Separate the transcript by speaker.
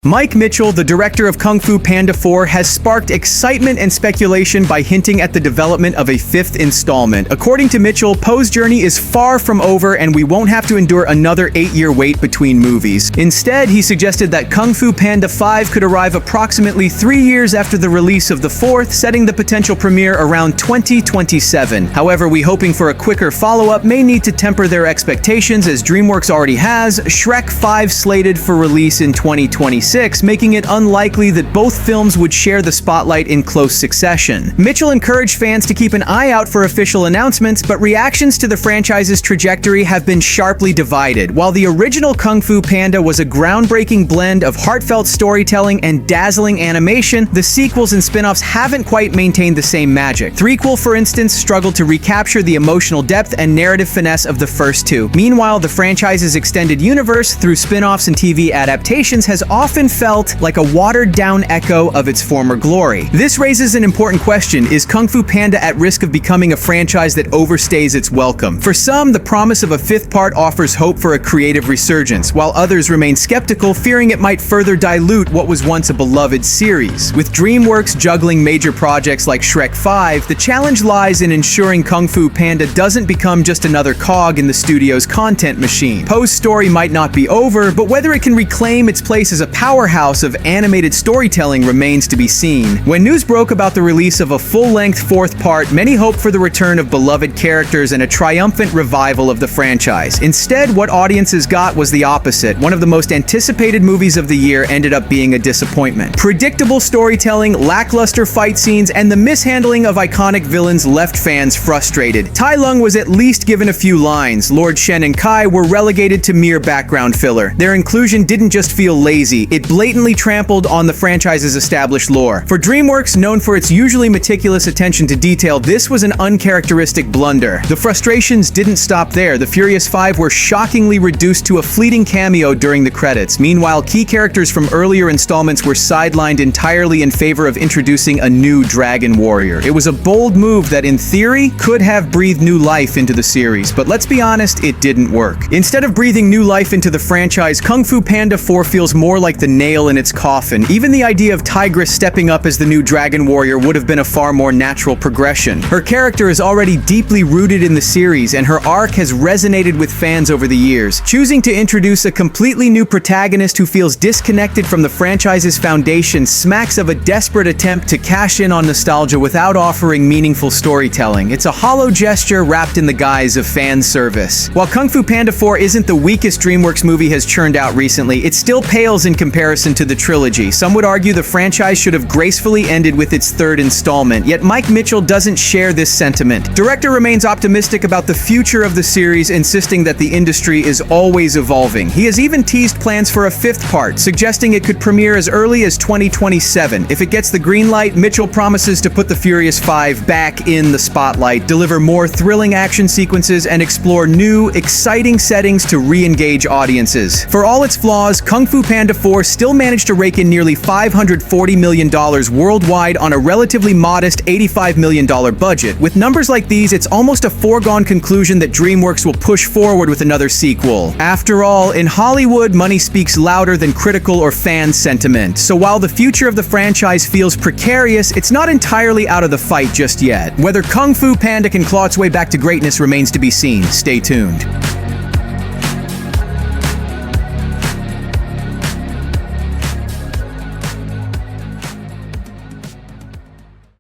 Speaker 1: Mike Mitchell, the director of Kung Fu Panda 4, has sparked excitement and speculation by hinting at the development of a fifth installment. According to Mitchell, Po's journey is far from over and we won't have to endure another 8-year wait between movies. Instead, he suggested that Kung Fu Panda 5 could arrive approximately 3 years after the release of the fourth, setting the potential premiere around 2027. However, we hoping for a quicker follow-up may need to temper their expectations, as DreamWorks already has Shrek 5 slated for release in 2026. Making it unlikely that both films would share the spotlight in close succession. Mitchell encouraged fans to keep an eye out for official announcements, but reactions to the franchise's trajectory have been sharply divided. While the original Kung Fu Panda was a groundbreaking blend of heartfelt storytelling and dazzling animation, the sequels and spin-offs haven't quite maintained the same magic. Threequel, for instance, struggled to recapture the emotional depth and narrative finesse of the first two. Meanwhile, the franchise's extended universe, through spin-offs and TV adaptations, has often felt like a watered-down echo of its former glory. This raises an important question: is Kung Fu Panda at risk of becoming a franchise that overstays its welcome? For some, the promise of a fifth part offers hope for a creative resurgence, while others remain skeptical, fearing it might further dilute what was once a beloved series. With DreamWorks juggling major projects like Shrek 5, the challenge lies in ensuring Kung Fu Panda doesn't become just another cog in the studio's content machine. Po's story might not be over, but whether it can reclaim its place as a powerhouse of animated storytelling remains to be seen. When news broke about the release of a full-length fourth part, many hoped for the return of beloved characters and a triumphant revival of the franchise. Instead, what audiences got was the opposite. One of the most anticipated movies of the year ended up being a disappointment. Predictable storytelling, lackluster fight scenes, and the mishandling of iconic villains left fans frustrated. Tai Lung was at least given a few lines. Lord Shen and Kai were relegated to mere background filler. Their inclusion didn't just feel lazy, it blatantly trampled on the franchise's established lore. For DreamWorks, known for its usually meticulous attention to detail, this was an uncharacteristic blunder. The frustrations didn't stop there. The Furious 5 were shockingly reduced to a fleeting cameo during the credits. Meanwhile, key characters from earlier installments were sidelined entirely in favor of introducing a new Dragon Warrior. It was a bold move that, in theory, could have breathed new life into the series, but let's be honest, it didn't work. Instead of breathing new life into the franchise, Kung Fu Panda 4 feels more like the nail in its coffin. Even the idea of Tigress stepping up as the new Dragon Warrior would have been a far more natural progression. Her character is already deeply rooted in the series, and her arc has resonated with fans over the years. Choosing to introduce a completely new protagonist who feels disconnected from the franchise's foundation smacks of a desperate attempt to cash in on nostalgia without offering meaningful storytelling. It's a hollow gesture wrapped in the guise of fan service. While Kung Fu Panda 4 isn't the weakest DreamWorks movie has churned out recently, it still pales in comparison to the trilogy. Some would argue the franchise should have gracefully ended with its third installment, yet Mike Mitchell doesn't share this sentiment. Director remains optimistic about the future of the series, insisting that the industry is always evolving. He has even teased plans for a fifth part, suggesting it could premiere as early as 2027. If it gets the green light, Mitchell promises to put the Furious 5 back in the spotlight, deliver more thrilling action sequences, and explore new, exciting settings to re-engage audiences. For all its flaws, Kung Fu Panda 4 still managed to rake in nearly $540 million worldwide on a relatively modest $85 million budget. With numbers like these, it's almost a foregone conclusion that DreamWorks will push forward with another sequel. After all, in Hollywood, money speaks louder than critical or fan sentiment. So while the future of the franchise feels precarious, it's not entirely out of the fight just yet. Whether Kung Fu Panda can claw its way back to greatness remains to be seen. Stay tuned.